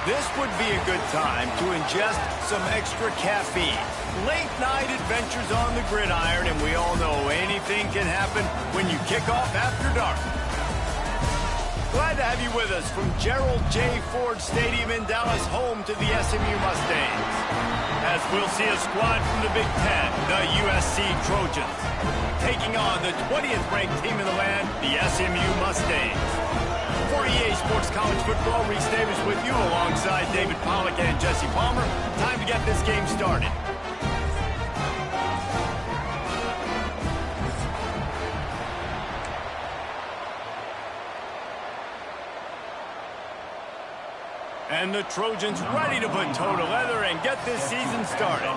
This would be a good time to ingest some extra caffeine. Late night adventures on the gridiron, and we all know anything can happen when you kick off after dark. Glad to have you with us from Gerald J. Ford Stadium in Dallas, home to the SMU Mustangs. As we'll see a squad from the Big Ten, the USC Trojans, taking on the 20th ranked team in the land, the SMU Mustangs. For EA Sports College Football, Reese Davis with you alongside David Pollack and Jesse Palmer. Time to get this game started. And the Trojans ready to put toe to leather and get this season started.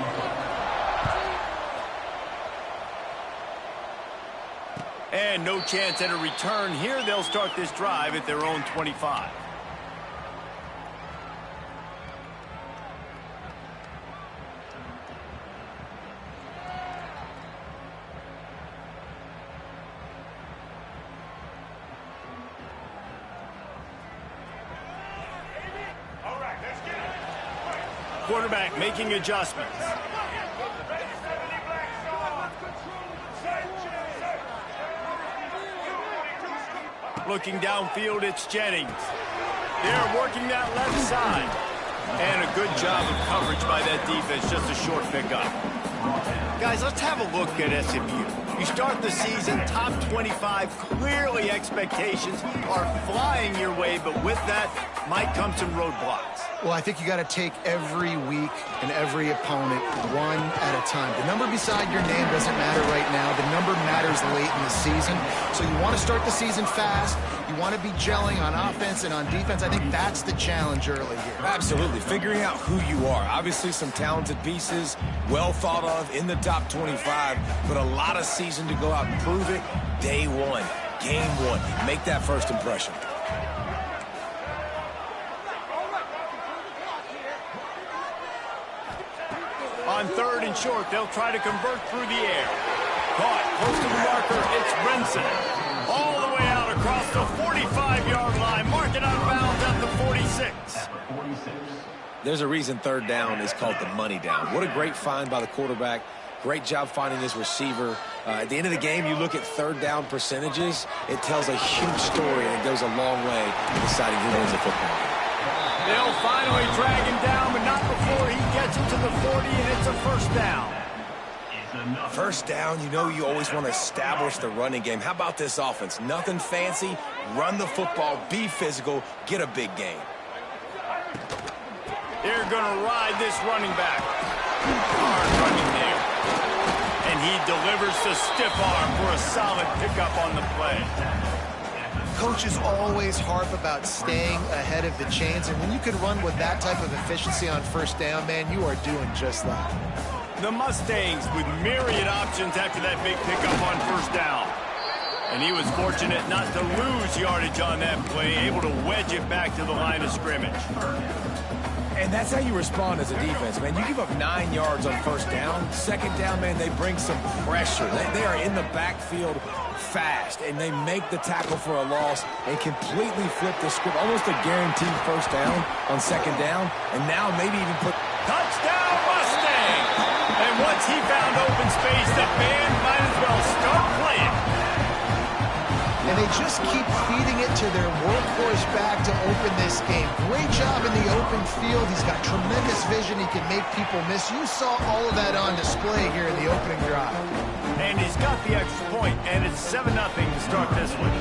And no chance at a return here. They'll start this drive at their own 25. Quarterback making adjustments. Looking downfield, it's Jennings. They're working that left side. And a good job of coverage by that defense, just a short pickup. Guys, let's have a look at SMU. You start the season top 25. Clearly expectations are flying your way, but with that might come some roadblocks. Well, I think you got to take every week and every opponent one at a time. The number beside your name doesn't matter right now. The number matters late in the season. So you want to start the season fast. You want to be gelling on offense and on defense. I think that's the challenge early here. Absolutely. Figuring out who you are. Obviously some talented pieces, well thought of in the top 25, but a lot of season to go out and prove it. Day one, game one. Make that first impression. On third and short, they'll try to convert through the air. Caught close to the marker, it's Brinson. All the way out across the 45-yard line. Mark it out of bounds at the 46. There's a reason third down is called the money down. What a great find by the quarterback. Great job finding his receiver. At the end of the game, you look at third down percentages. It tells a huge story, and it goes a long way in deciding who wins the football game. They'll finally drag him down, but not before he gets it to the 40, and it's a first down. First down, you know you always want to establish the running game. How about this offense? Nothing fancy. Run the football, be physical, get a big gain. They're going to ride this running back. Hard running there. And he delivers the stiff arm for a solid pickup on the play. Coaches always harp about staying ahead of the chains, and when you can run with that type of efficiency on first down, man, you are doing just that. The Mustangs with myriad options after that big pickup on first down. And he was fortunate not to lose yardage on that play, able to wedge it back to the line of scrimmage. And that's how you respond as a defense, man. You give up 9 yards on first down. Second down, man, they bring some pressure. They are in the backfield fast, and they make the tackle for a loss and completely flip the script. Almost a guaranteed first down on second down, and now maybe even put... Touchdown, Mustang! And once he found open space, the band might as well start playing. And they just keep feeding it to their workhorse back to open this game. Great job in the open field. He's got tremendous vision. He can make people miss. You saw all of that on display here in the opening drive. And he's got the extra point, and it's 7-0 to start this one.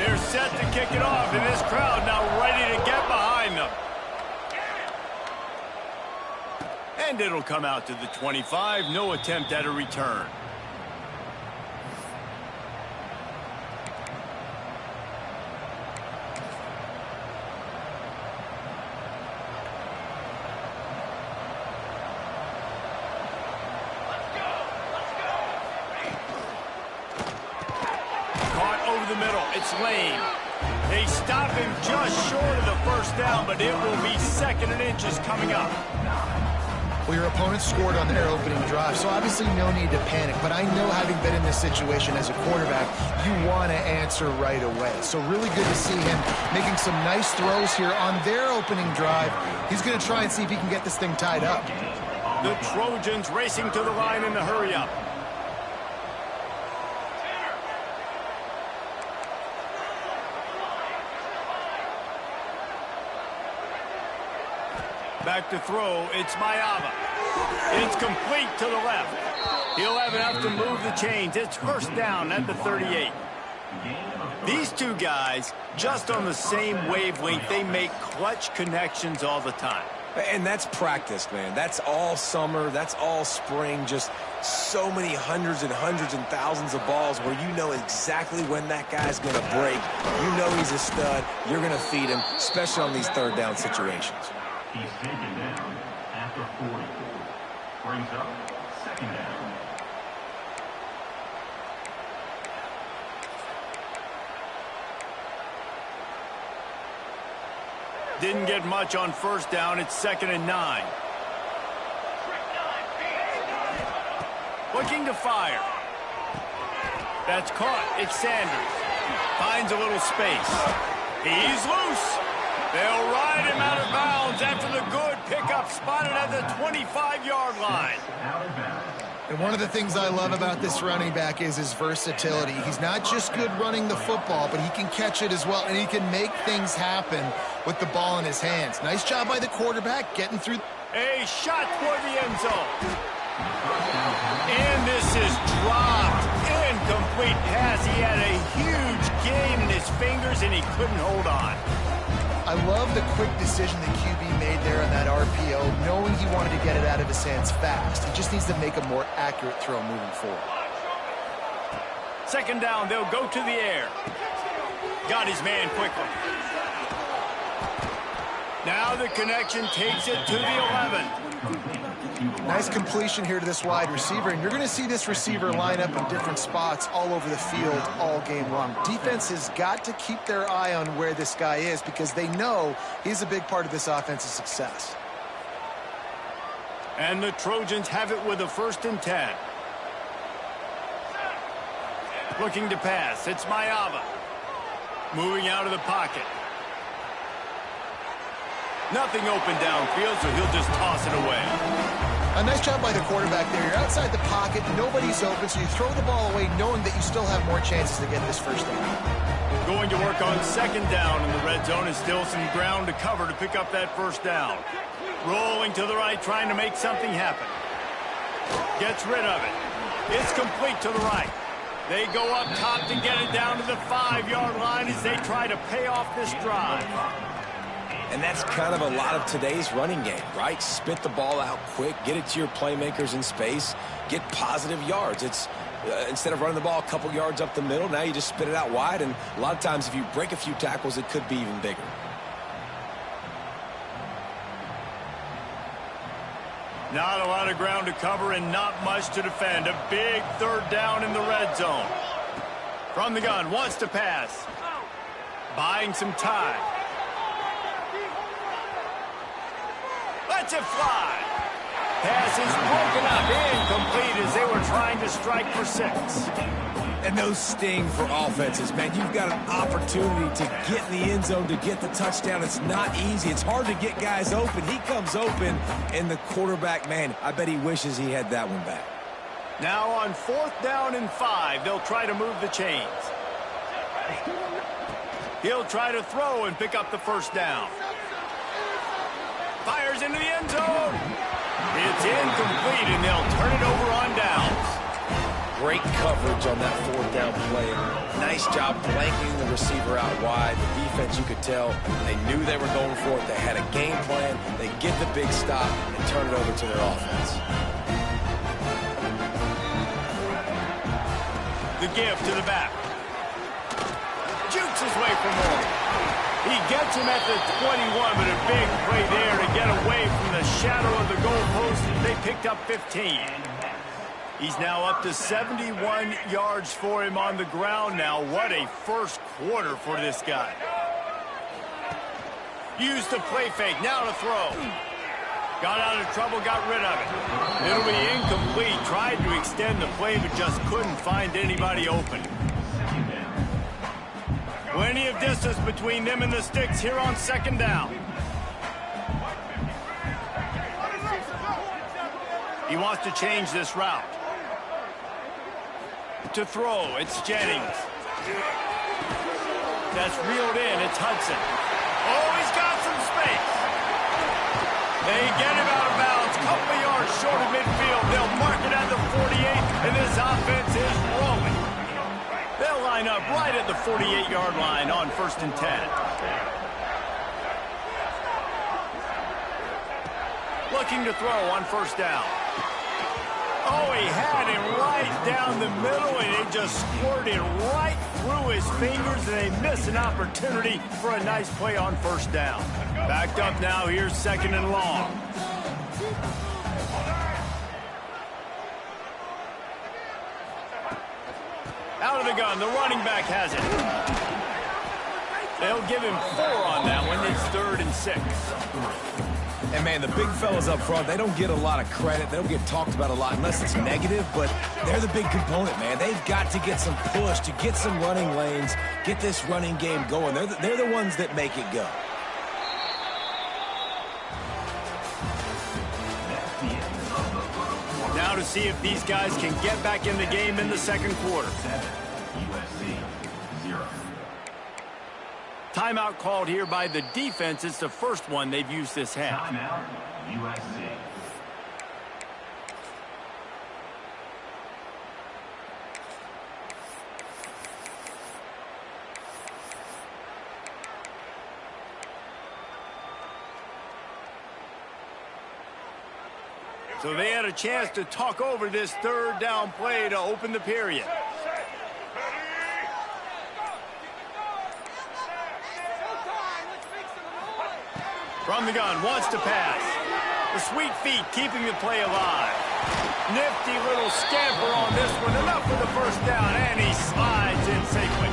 They're set to kick it off, and this crowd now ready to get behind them. And it'll come out to the 25. No attempt at a return. It's Lane. They stop him just short of the first down, but it will be second and inches coming up. Well, your opponent scored on their opening drive, so obviously no need to panic. But I know, having been in this situation as a quarterback, you want to answer right away. So really good to see him making some nice throws here on their opening drive. He's going to try and see if he can get this thing tied up. The Trojans racing to the line in the hurry-up. Back to throw, it's Mayava. It's complete to the left. He'll have enough to move the chains. It's first down at the 38. These two guys, just on the same wavelength, they make clutch connections all the time. And that's practice, man. That's all summer. That's all spring. Just so many hundreds and thousands of balls where you know exactly when that guy's going to break. You know he's a stud. You're going to feed him, especially on these third down situations. He's taken down after 44. Brings up second down. Didn't get much on first down. It's 2nd and 9. Looking to fire. That's caught. It's Sanders. Finds a little space. He's loose. They'll ride him out of bounds after the good pickup, spotted at the 25-yard line. And one of the things I love about this running back is his versatility. He's not just good running the football, but he can catch it as well, and he can make things happen with the ball in his hands. Nice job by the quarterback getting through. A shot toward the end zone. And this is dropped. Incomplete pass. He had a huge gain in his fingers, and he couldn't hold on. I love the quick decision the QB made there on that RPO, knowing he wanted to get it out of his hands fast. He just needs to make a more accurate throw moving forward. 2nd down, they'll go to the air. Got his man quickly. Now the connection takes it to the 11. Nice completion here to this wide receiver, and you're going to see this receiver line up in different spots all over the field all game long. Defense has got to keep their eye on where this guy is because they know he's a big part of this offense's success. And the Trojans have it with a 1st and 10. Looking to pass, it's Mayava. Moving out of the pocket. Nothing open downfield, so he'll just toss it away. A nice job by the quarterback there. You're outside the pocket, nobody's open, so you throw the ball away knowing that you still have more chances to get this first down. Going to work on 2nd down in the red zone, is still some ground to cover to pick up that first down. Rolling to the right, trying to make something happen. Gets rid of it. It's complete to the right. They go up top to get it down to the 5-yard line as they try to pay off this drive. And that's kind of a lot of today's running game, right? Spit the ball out quick, get it to your playmakers in space, get positive yards. It's instead of running the ball a couple yards up the middle, now you just spit it out wide, and a lot of times if you break a few tackles, it could be even bigger. Not a lot of ground to cover and not much to defend. A big 3rd down in the red zone. From the gun, wants to pass. Buying some time. Lets it fly. Pass is broken up, incomplete as they were trying to strike for 6. And those sting for offenses, man. You've got an opportunity to get in the end zone, to get the touchdown. It's not easy. It's hard to get guys open. He comes open, and the quarterback, man, I bet he wishes he had that one back. Now on 4th down and 5, they'll try to move the chains. He'll try to throw and pick up the first down. Fires into the end zone. It's incomplete, and they'll turn it over on downs. Great coverage on that 4th down play. Nice job blanking the receiver out wide. The defense, you could tell, they knew they were going for it. They had a game plan. They get the big stop and turn it over to their offense. The give to the back. Jukes his way for more. He gets him at the 21, but a big play there to get away from the shadow of the goalpost. They picked up 15. He's now up to 71 yards for him on the ground now. What a first quarter for this guy. Use the play fake. Now to throw. Got out of trouble, got rid of it. It'll be incomplete. Tried to extend the play, but just couldn't find anybody open. Plenty of distance between them and the sticks here on second down. He wants to change this route. To throw, it's Jennings. That's reeled in, it's Hudson. Oh, he's got some space. They get him out of bounds, couple of yards short of midfield. They'll mark it at the 48, and this offense is rolling. They'll line up right at the 48-yard line on 1st and 10. Looking to throw on 1st down. Oh, he had him right down the middle, and it just squirted right through his fingers, and they miss an opportunity for a nice play on 1st down. Backed up now, here's 2nd and long. Out of the gun, the running back has it. They'll give him 4 on that one. It's 3rd and 6. And, man, the big fellas up front, they don't get a lot of credit. They don't get talked about a lot unless it's negative, but they're the big component, man. They've got to get some push, to get some running lanes, get this running game going. They're the ones that make it go. Now to see if these guys can get back in the game in the 2nd quarter. USC 0. Timeout called here by the defense. It's the first one they've used this half. Timeout USC. So they had a chance to talk over this 3rd down play to open the period. From the gun, wants to pass. The sweet feet keeping the play alive. Nifty little scamper on this one. Enough for the 1st down, and he slides in safely.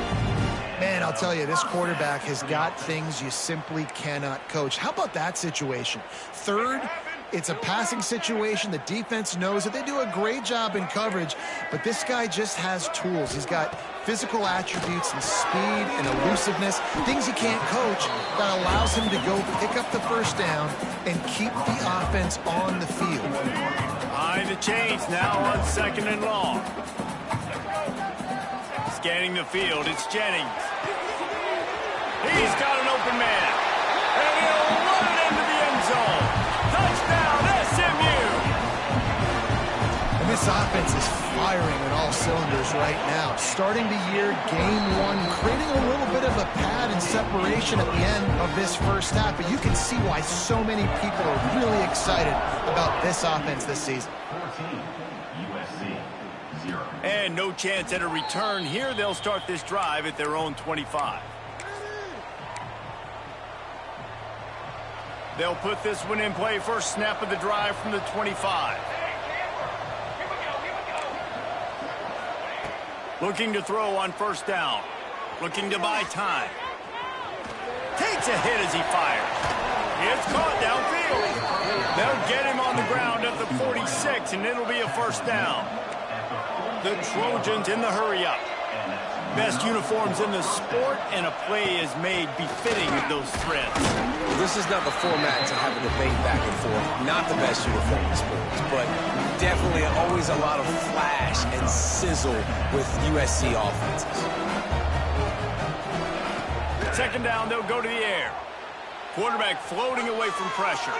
Man, I'll tell you, this quarterback has got things you simply cannot coach. How about that situation? 3rd, it's a passing situation. The defense knows that they do a great job in coverage, but this guy just has tools. He's got physical attributes and speed and elusiveness, things he can't coach, that allows him to go pick up the 1st down and keep the offense on the field. Behind the chains now on 2nd and long. Scanning the field, it's Jennings. He's got an open man. And he'll run it into the end zone. Touchdown, SMU! And this offense is firing on all cylinders right now. Starting the year, game 1, creating a little bit of a pad and separation at the end of this 1st half. But you can see why so many people are really excited about this offense this season. 14 USC 0. And no chance at a return here. They'll start this drive at their own 25. They'll put this one in play. First snap of the drive from the 25. Looking to throw on 1st down. Looking to buy time. Takes a hit as he fires. It's caught downfield. They'll get him on the ground at the 46, and it'll be a 1st down. The Trojans in the hurry-up. Best uniforms in the sport, and a play is made befitting of those threads. Well, this is not the format to have a debate back and forth. Not the best uniform in sports, but definitely always a lot of flash and sizzle with USC offenses. 2nd down, they'll go to the air. Quarterback floating away from pressure.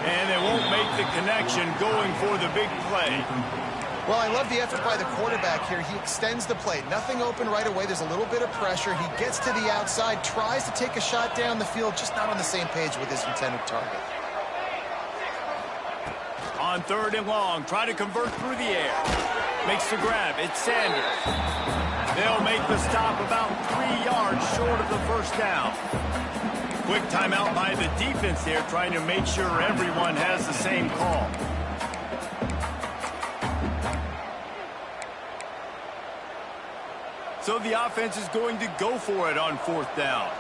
And they won't make the connection going for the big play. Well, I love the effort by the quarterback here. He extends the play. Nothing open right away. There's a little bit of pressure. He gets to the outside, tries to take a shot down the field, just not on the same page with his intended target. On 3rd and long, try to convert through the air. Makes the grab. It's Sanders. They'll make the stop about 3 yards short of the 1st down. Quick timeout by the defense there, trying to make sure everyone has the same call. So the offense is going to go for it on 4th down.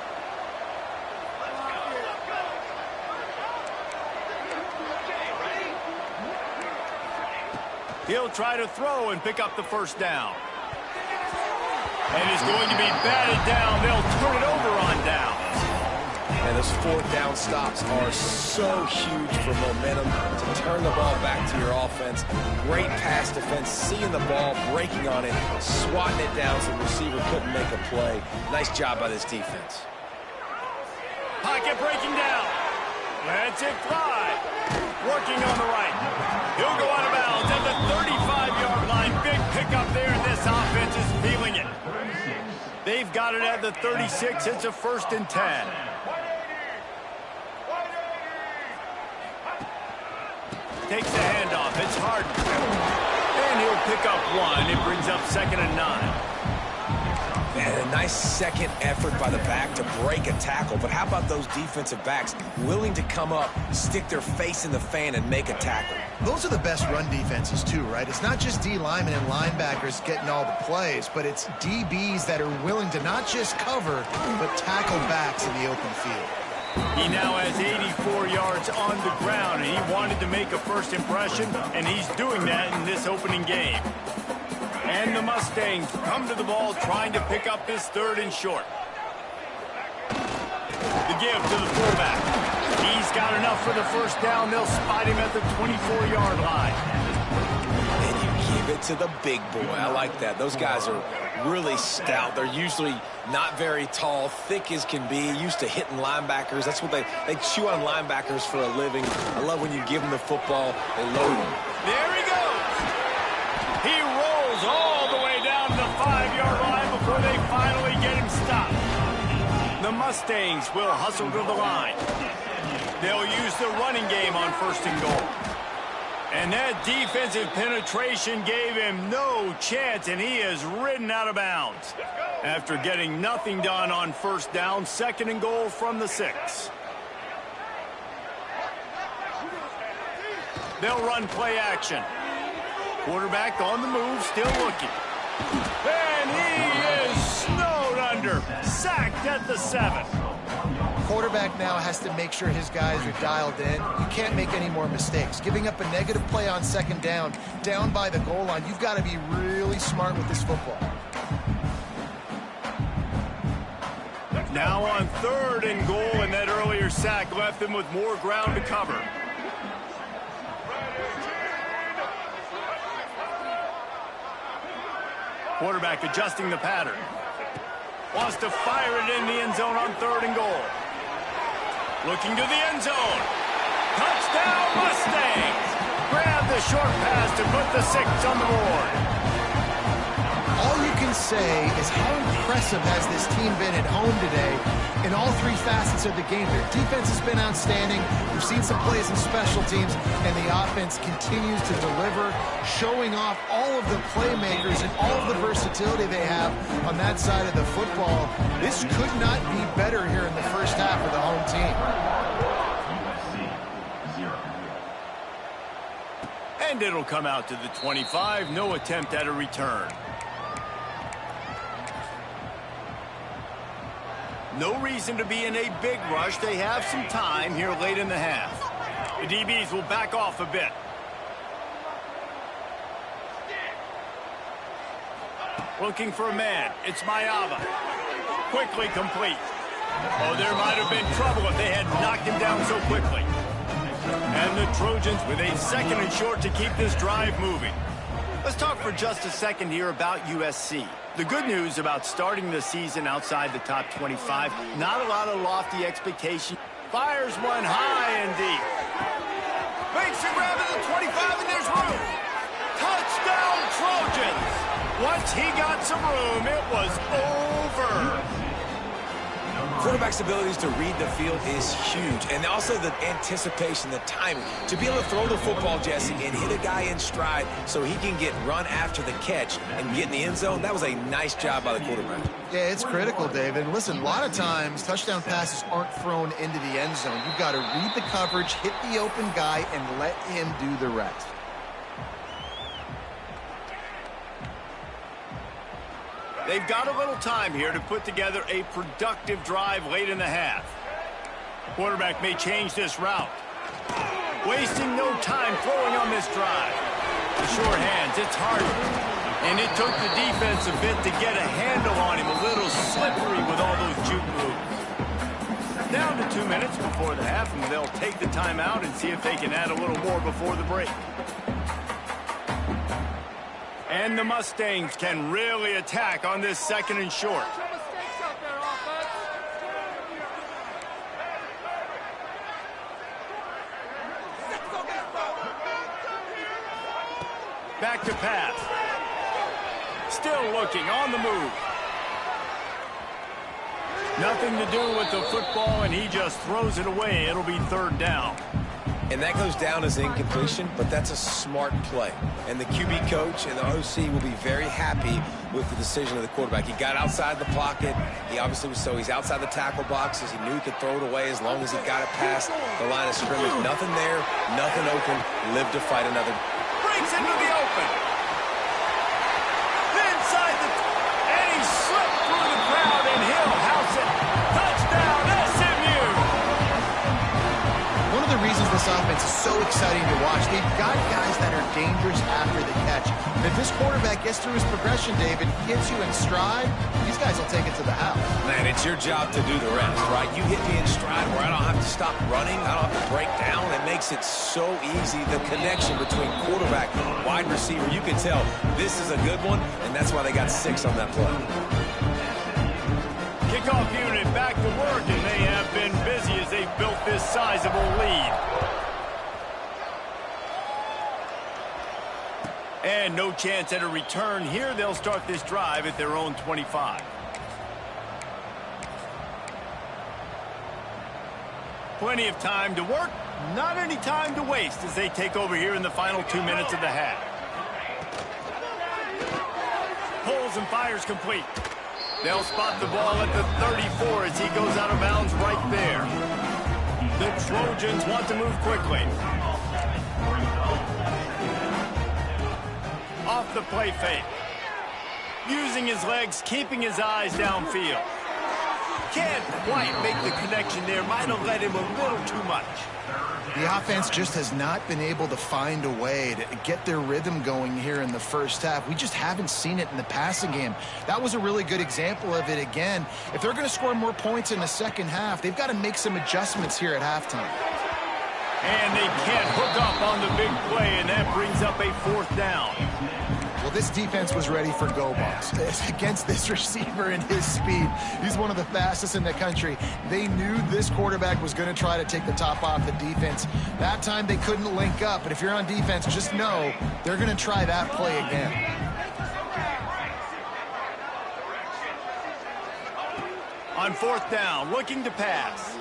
He'll try to throw and pick up the first down. And it's going to be batted down. They'll turn it over on down. And those fourth down stops are so huge for momentum to turn the ball back to your offense. Great pass defense, seeing the ball, breaking on it, swatting it down so the receiver couldn't make a play. Nice job by this defense. Pocket breaking down. Lets it fly. Working on the right. He'll go out of bounds at the 35-yard line. Big pickup there, and this offense is feeling it. They've got it at the 36. It's a 1st and 10. Takes the handoff. It's Harden. And he'll pick up 1. It brings up 2nd and 9. And a nice second effort by the back to break a tackle. But how about those defensive backs willing to come up, stick their face in the fan, and make a tackle? Those are the best run defenses, too, right? It's not just D linemen and linebackers getting all the plays, but it's DBs that are willing to not just cover, but tackle backs in the open field. He now has 84 yards on the ground, and he wanted to make a first impression, and he's doing that in this opening game. And the Mustangs come to the ball trying to pick up this 3rd and short. The give to the fullback. He's got enough for the first down. They'll spot him at the 24-yard line. And you give it to the big boy. I like that. Those guys are really stout. They're usually not very tall, thick as can be, used to hitting linebackers. That's what they chew on linebackers for a living. I love when you give them the football, they load them. There he goes. He rolls all the way down to the 5-yard line before they finally get him stopped. The Mustangs will hustle to the line. They'll use the running game on 1st and goal. And that defensive penetration gave him no chance, and he is ridden out of bounds. After getting nothing done on 1st down, 2nd and goal from the 6. They'll run play action. Quarterback on the move, still looking. And he is snowed under. Sacked at the 7. Quarterback now has to make sure his guys are dialed in. You can't make any more mistakes. Giving up a negative play on 2nd down by the goal line, you've got to be really smart with this football. Now on 3rd and goal, and that earlier sack left them with more ground to cover. Quarterback adjusting the pattern. Wants to fire it in the end zone on 3rd and goal. Looking to the end zone. Touchdown Mustangs! Grab the short pass to put the 6 on the board. All you can say is how impressive has this team been at home today in all 3 facets of the game. Their defense has been outstanding. We've seen some plays in special teams, and the offense continues to deliver, showing off all of the playmakers and all of the versatility they have on that side of the football. This could not be better here in the first half of the home team. And it'll come out to the 25. No attempt at a return. No reason to be in a big rush. They have some time here late in the half. The DBs will back off a bit. Looking for a man. It's Mayava. Quickly complete. Oh, there might have been trouble if they had knocked him down so quickly. And the Trojans with a 2nd and short to keep this drive moving. Let's talk for just a second here about USC. The good news about starting the season outside the top 25, not a lot of lofty expectation. Fires one high and deep. Makes a grab at the 25, and there's room. Touchdown Trojans! Once he got some room, it was over. Quarterback's abilities to read the field is huge, and also the anticipation, the timing. To be able to throw the football, Jesse, and hit a guy in stride so he can get run after the catch and get in the end zone, that was a nice job by the quarterback. Yeah, it's critical, David. Listen, a lot of times touchdown passes aren't thrown into the end zone. You've got to read the coverage, hit the open guy, and let him do the rest. They've got a little time here to put together a productive drive late in the half. Quarterback may change this route. Wasting no time throwing on this drive. The short hands, it's hard. And it took the defense a bit to get a handle on him. A little slippery with all those juke moves. Down to 2 minutes before the half, and they'll take the timeout and see if they can add a little more before the break. And the Mustangs can really attack on this 2nd and short. Back to pass. Still looking, on the move. Nothing to do with the football, and he just throws it away. It'll be 3rd down. And that goes down as incompletion, but that's a smart play. And the QB coach and the OC will be very happy with the decision of the quarterback. He got outside the pocket. He obviously was he's outside the tackle boxes. He knew he could throw it away as long as he got it past the line of scrimmage. Nothing there, nothing open. Live to fight another. Breaks into the open. Inside the... And he slipped through the crowd, and he'll house it. Touchdown, SMU! One of the reasons this offense is so exciting to watch, they've got guys that are dangerous after the catch. And if this quarterback gets through his progression, David, hits you in stride, these guys will take it to the house. Man, it's your job to do the rest, right? You hit me in stride where I don't have to stop running. I don't have to break down. It makes it so easy. The connection between quarterback and wide receiver, you can tell this is a good one, and that's why they got 6 on that play. Kickoff unit back to work, and they have been busy as they've built this sizable lead. And no chance at a return here. They'll start this drive at their own 25. Plenty of time to work, not any time to waste as they take over here in the final 2 minutes of the half. Pulls and fires complete. They'll spot the ball at the 34 as he goes out of bounds right there. The Trojans want to move quickly. Off the play fake. Using his legs, keeping his eyes downfield. Can't quite make the connection there. Might have let him a little too much. The offense just has not been able to find a way to get their rhythm going here in the first half. We just haven't seen it in the passing game. That was a really good example of it again. If they're going to score more points in the second half, they've got to make some adjustments here at halftime. And they can't hook up on the big play, and that brings up a 4th down. Well, this defense was ready for go balls. Against this receiver and his speed, he's one of the fastest in the country. They knew this quarterback was going to try to take the top off the defense. That time they couldn't link up, but if you're on defense, just know they're going to try that play again. On 4th down, looking to pass.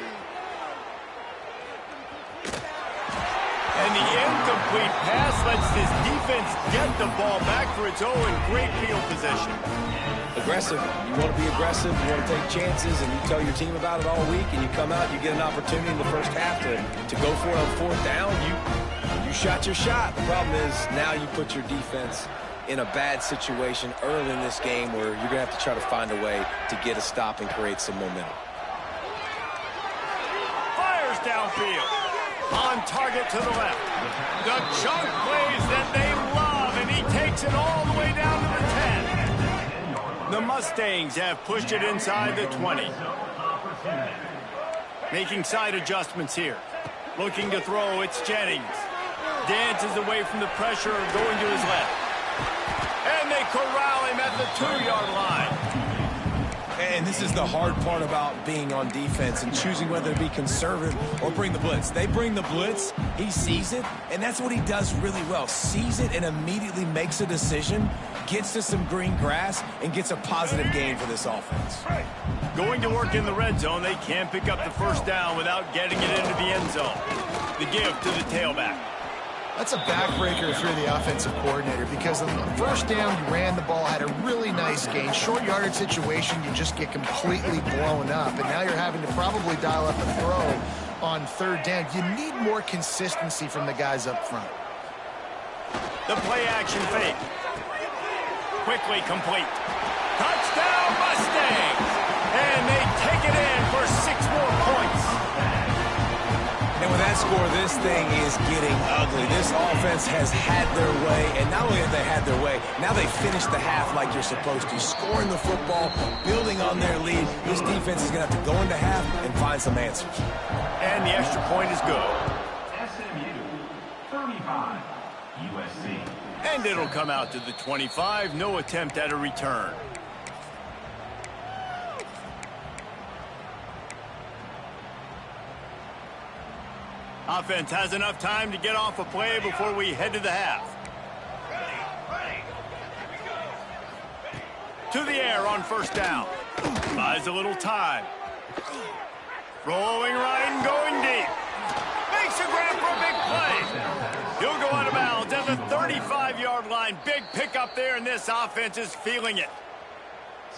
And the incomplete pass lets this defense get the ball back for its own great field position. Aggressive. You want to be aggressive. You want to take chances, and you tell your team about it all week, and you come out, you get an opportunity in the first half to go for it on 4th down. You shot your shot. The problem is now you put your defense in a bad situation early in this game where you're going to have to try to find a way to get a stop and create some momentum. Fires downfield. On target to the left. The chunk plays that they love, and he takes it all the way down to the 10. The Mustangs have pushed it inside the 20. Making side adjustments here. Looking to throw, it's Jennings. Dances away from the pressure, going to his left. And they corral him at the 2-yard line. And this is the hard part about being on defense and choosing whether to be conservative or bring the blitz. They bring the blitz, he sees it, and that's what he does really well. Sees it and immediately makes a decision, gets to some green grass, and gets a positive gain for this offense. Going to work in the red zone, they can't pick up the 1st down without getting it into the end zone. The give to the tailback. That's a backbreaker if you're the offensive coordinator, because on the 1st down, you ran the ball, had a really nice gain. Short yardage situation, you just get completely blown up, and now you're having to probably dial up a throw on 3rd down. You need more consistency from the guys up front. The play action fake. Quickly complete. Touchdown Mustangs! And they take it in for 6 more points. And with that that score, this thing is getting ugly. This offense has had their way, and not only have they had their way, now they finish the half like you're supposed to, scoring the football, building on their lead. This defense is going to have to go into half and find some answers. And the extra point is good. SMU 35, USC. And it'll come out to the 25. No attempt at a return. Offense has enough time to get off a play before we head to the half. To the air on first down. Buys a little time. Rolling right and going deep. Makes a grab for a big play. He'll go out of bounds at the 35-yard line. Big pickup there, and this offense is feeling it.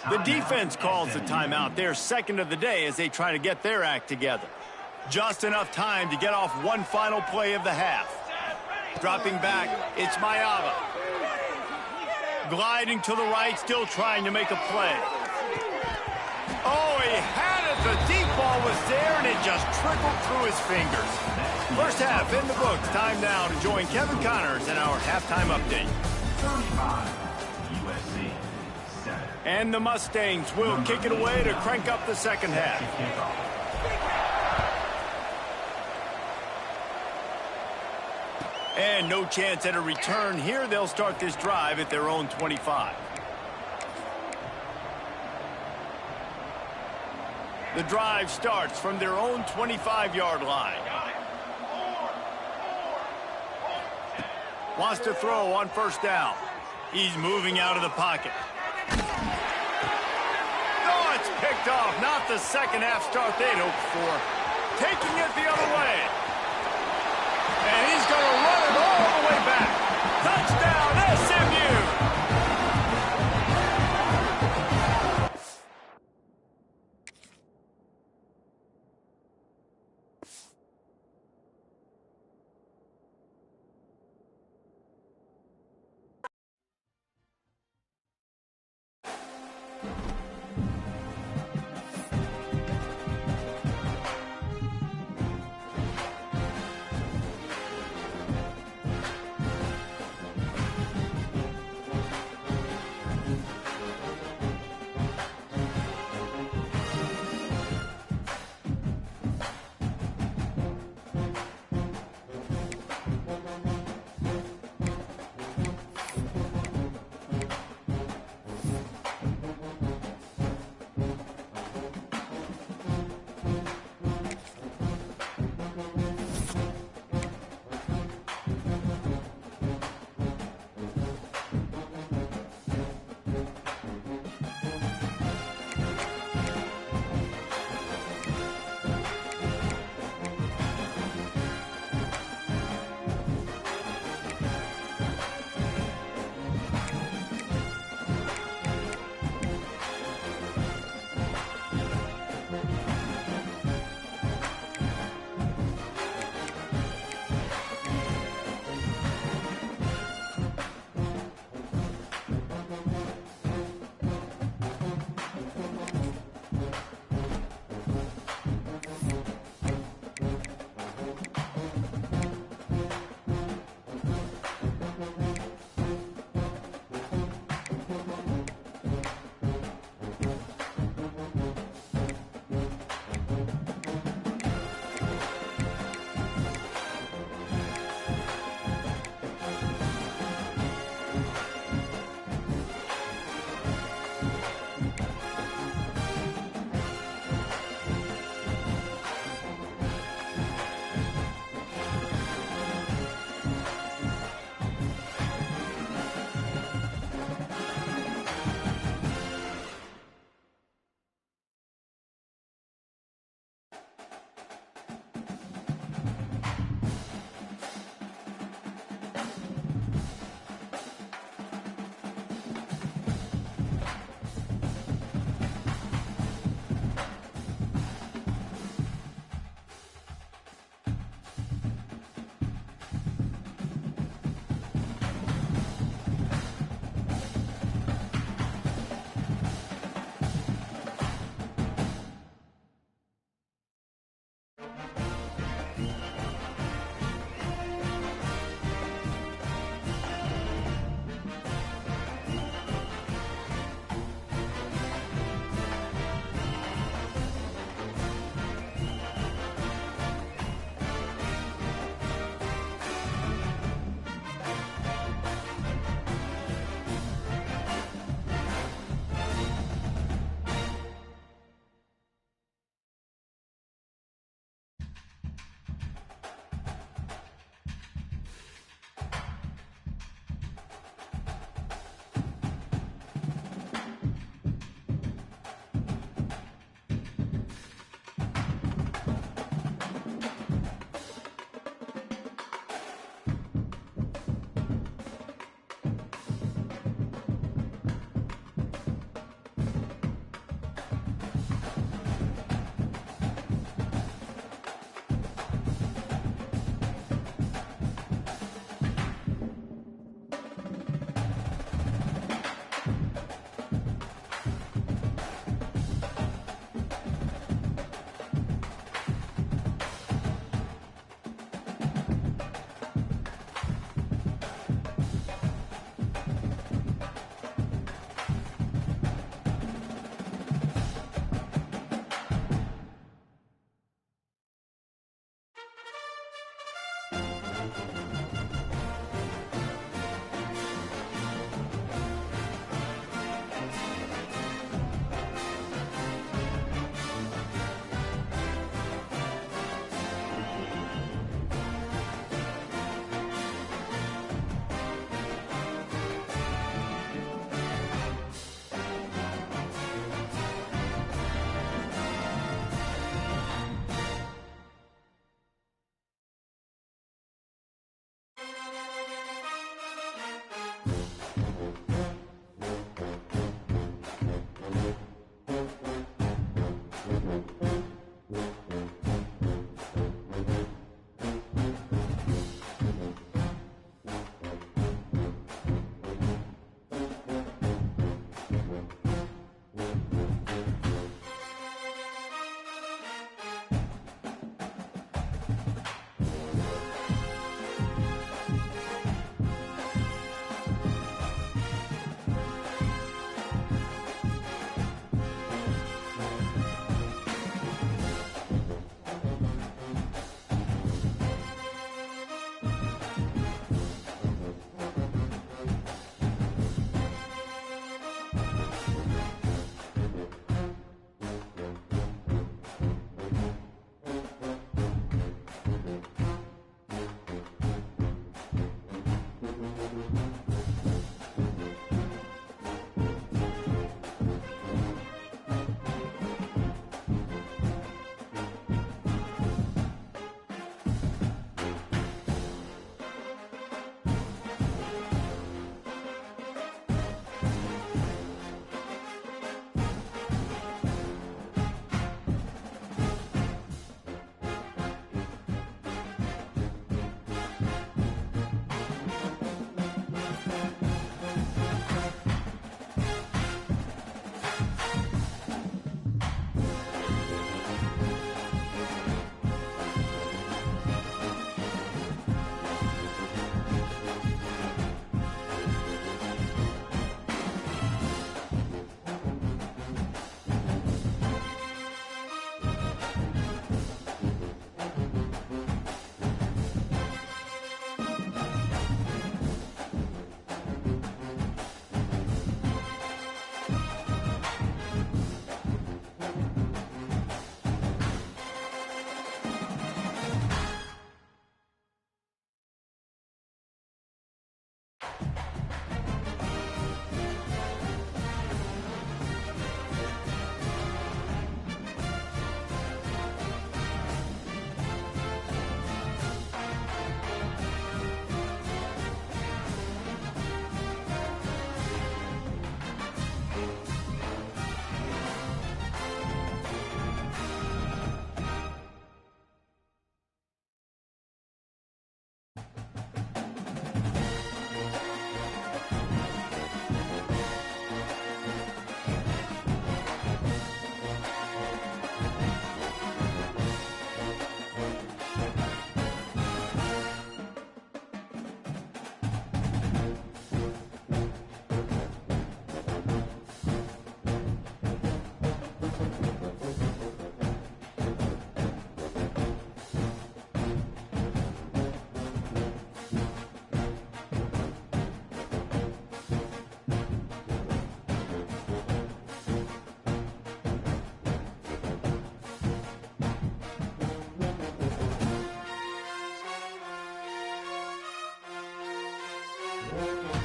The defense calls the timeout. They're second of the day as they try to get their act together. Just enough time to get off one final play of the half. Dropping back, it's Mayava. Gliding to the right, still trying to make a play. Oh, he had it. The deep ball was there, and it just trickled through his fingers. First half in the books. Time now to join Kevin Connors in our halftime update. 35, USC 7. And the Mustangs will kick it away to crank up the second half. And no chance at a return here. They'll start this drive at their own 25. The drive starts from their own 25-yard line. Wants to throw on first down. He's moving out of the pocket. Oh, it's picked off. Not the second half start they'd hoped for. Taking it the other way. And he's going to run it all the way back. Touchdown, SMU!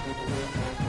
Thank you.